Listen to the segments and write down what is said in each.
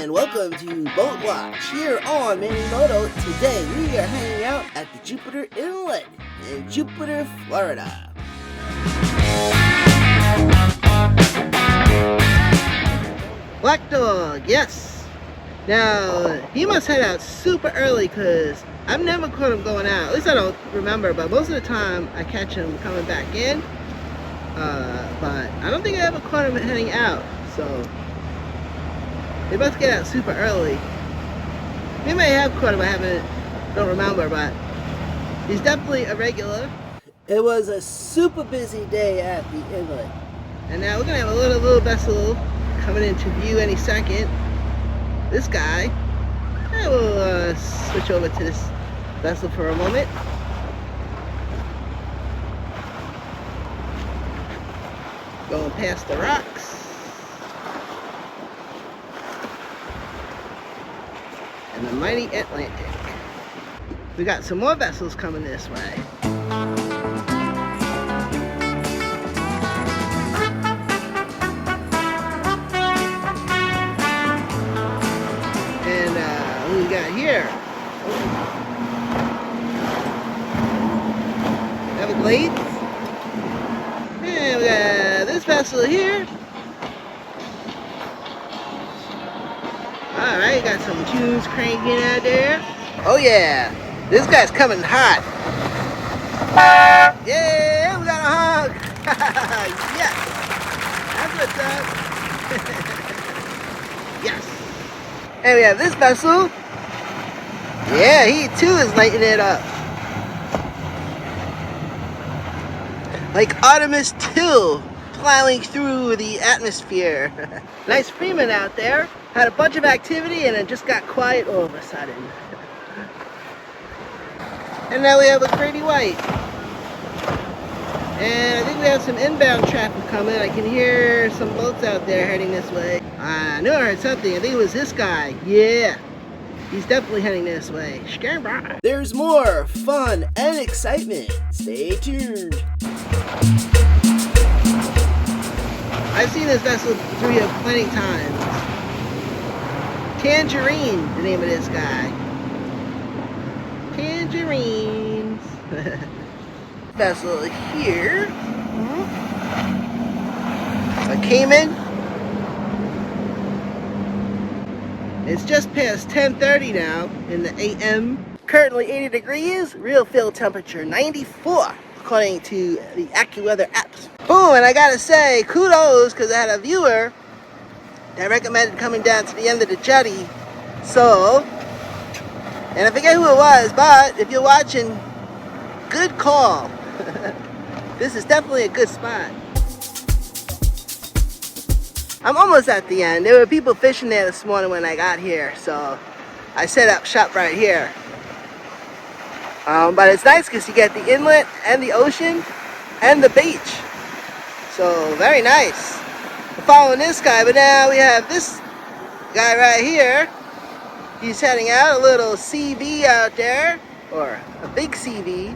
and welcome to Boat Watch here on Manny Moto. Today we are hanging out at the Jupiter Inlet in Jupiter, Florida. Black Dog, yes. Now, he must head out super early because I've never caught him going out. At least I don't remember, but most of the time I catch him coming back in. But I don't think I ever caught him heading out, so they must get out super early. We may have caught him, don't remember, but he's definitely a regular. It was a super busy day at the inlet. And now we're gonna have a little vessel coming into view any second. This guy. I will switch over to this vessel for a moment. Going past the rocks. And the mighty Atlantic. We got some more vessels coming this way. And what we got here? Everglades. And we got this vessel here. Alright, got some tunes cranking out there. Oh yeah, this guy's coming hot. Yeah, we got a hog. Yes, that's what's up. Yes. And we have this vessel. Yeah, he too is lighting it up. Like Artemis 2 plowing through the atmosphere. Nice Freeman out there. Had a bunch of activity and it just got quiet all of a sudden. And now we have a pretty white. And I think we have some inbound traffic coming. I can hear some boats out there heading this way. I knew I heard something. I think it was this guy. Yeah. He's definitely heading this way. There's more fun and excitement. Stay tuned. I've seen this vessel through here plenty of times. Tangerine, the name of this guy. Tangerines. Vessel here. A Cayman. It's just past 10:30 now in the AM. Currently 80 degrees, real field temperature 94, according to the AccuWeather apps. Boom, and I gotta say, kudos, because I had a viewer that recommended coming down to the end of the jetty. So, and I forget who it was, but if you're watching, good call. This is definitely a good spot. I'm almost at the end. There were people fishing there this morning when I got here, so I set up shop right here. But it's nice because you get the inlet and the ocean and the beach. So very nice. We're following this guy, but now we have this guy right here. He's heading out, a little CV out there, or a big CV.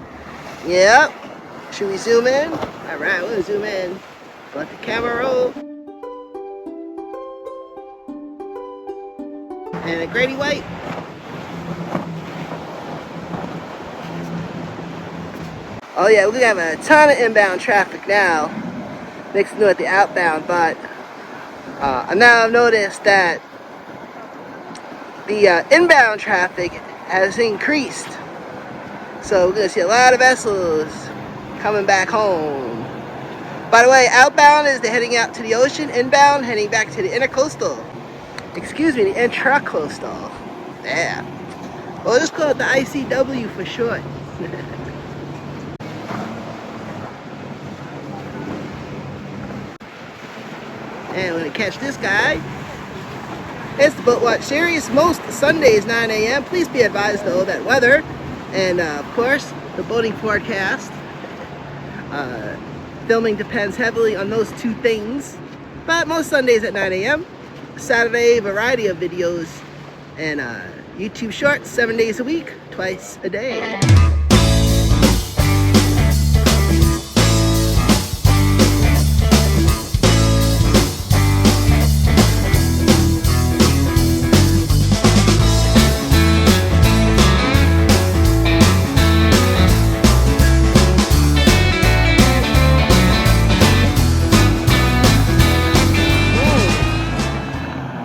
Yep. Should we zoom in? All right, we'll zoom in. Let the camera roll. And a Grady White. Oh yeah, we have a ton of inbound traffic now, mixed in with the outbound, but now I've noticed that the inbound traffic has increased. So we're gonna see a lot of vessels coming back home. By the way, outbound is heading out to the ocean, inbound heading back to the intercoastal. Excuse me, the intracoastal. Yeah. Well, just call it the ICW for short. And we're gonna catch this guy. It's the Boat Watch series. Most Sundays 9 a.m. Please be advised though that weather and of course the boating forecast. Filming depends heavily on those two things. But most Sundays at 9 a.m. Saturday, variety of videos and YouTube shorts 7 days a week, twice a day.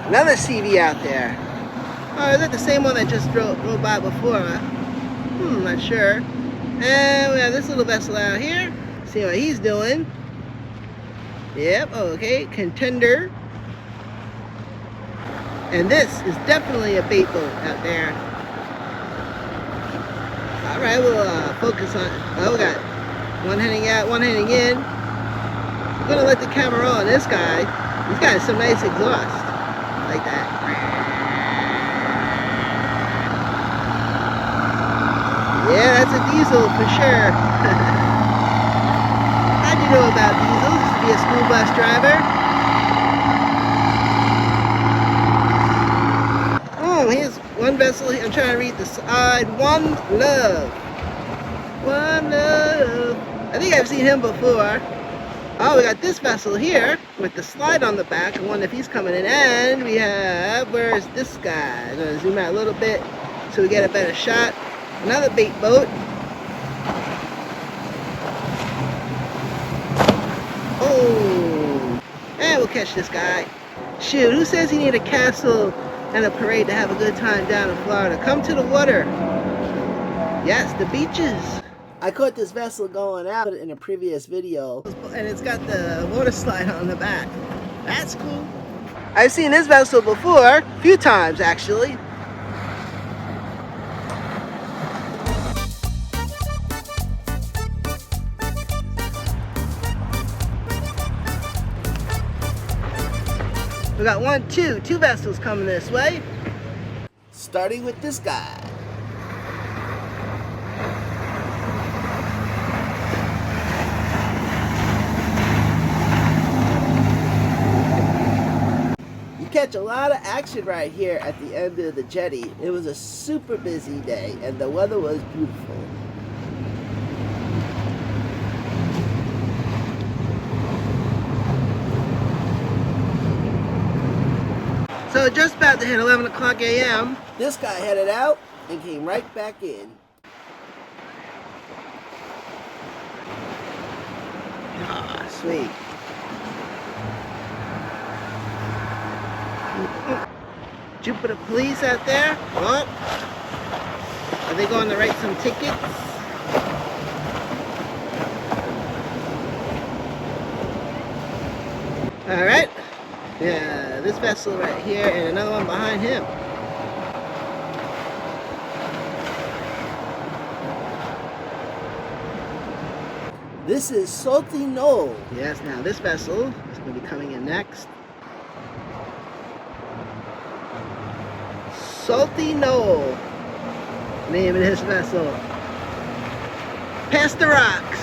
Another CV out there. Oh, is that the same one that just drove by before? Not sure. And we have this little vessel out here. See what he's doing. Yep, okay, contender. And this is definitely a bait boat out there. Alright, we'll focus on, oh, we got one heading out, one heading in. I'm gonna let the camera roll on this guy. He's got some nice exhaust. Like that. Yeah, that's a diesel for sure. How'd you know about diesels? Used to be a school bus driver. Oh, here's one vessel. I'm trying to read the side. One Love. One Love. I think I've seen him before. Oh, we got this vessel here with the slide on the back. I wonder if he's coming in. And we have, where's this guy? I'm going to zoom out a little bit so we get a better shot. Another bait boat. Oh, and we'll catch this guy. Shoot, who says you need a castle and a parade to have a good time down in Florida? Come to the water. Yes, the beaches. I caught this vessel going out in a previous video, and it's got the water slide on the back. That's cool. I've seen this vessel before, a few times actually. We got two vessels coming this way. Starting with this guy. Catch a lot of action right here at the end of the jetty. It was a super busy day and the weather was beautiful. So just about to hit 11 o'clock a.m. This guy headed out and came right back in. Ah, sweet. Jupiter Police out there. Oh, are they going to write some tickets? All right. Yeah, this vessel right here and another one behind him. This is Salty Knoll. Yes, now this vessel is going to be coming in next. Salty Knoll, name of this vessel. Past the rocks.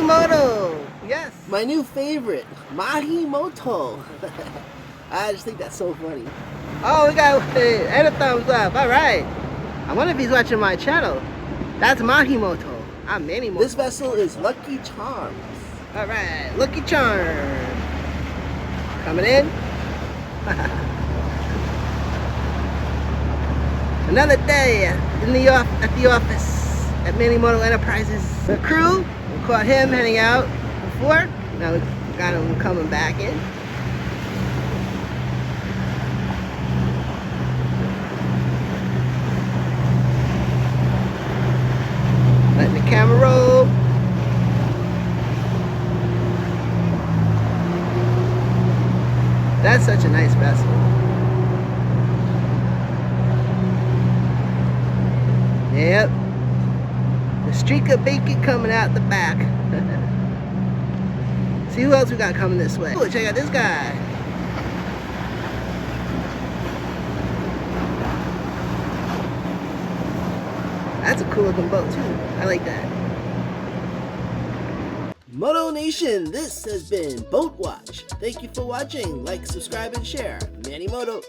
Moto. Yes, my new favorite, Moto. I just think that's so funny. Oh, we got and a thumbs up. All right. I wonder if he's watching my channel. That's Moto. I'm Manny Moto. This vessel is Lucky Charms. All right, Lucky Charms. Coming in. Another day at the office at Manny Moto Enterprises. The crew, we caught him heading out before. Now we got him coming back in. Letting the camera roll. That's such a nice vessel. Yep. The streak of bacon coming out the back. See who else we got coming this way. Ooh, check out this guy. That's a cool looking boat too. I like that. Moto Nation, this has been Boat Watch. Thank you for watching. Like, subscribe, and share. Manny Moto.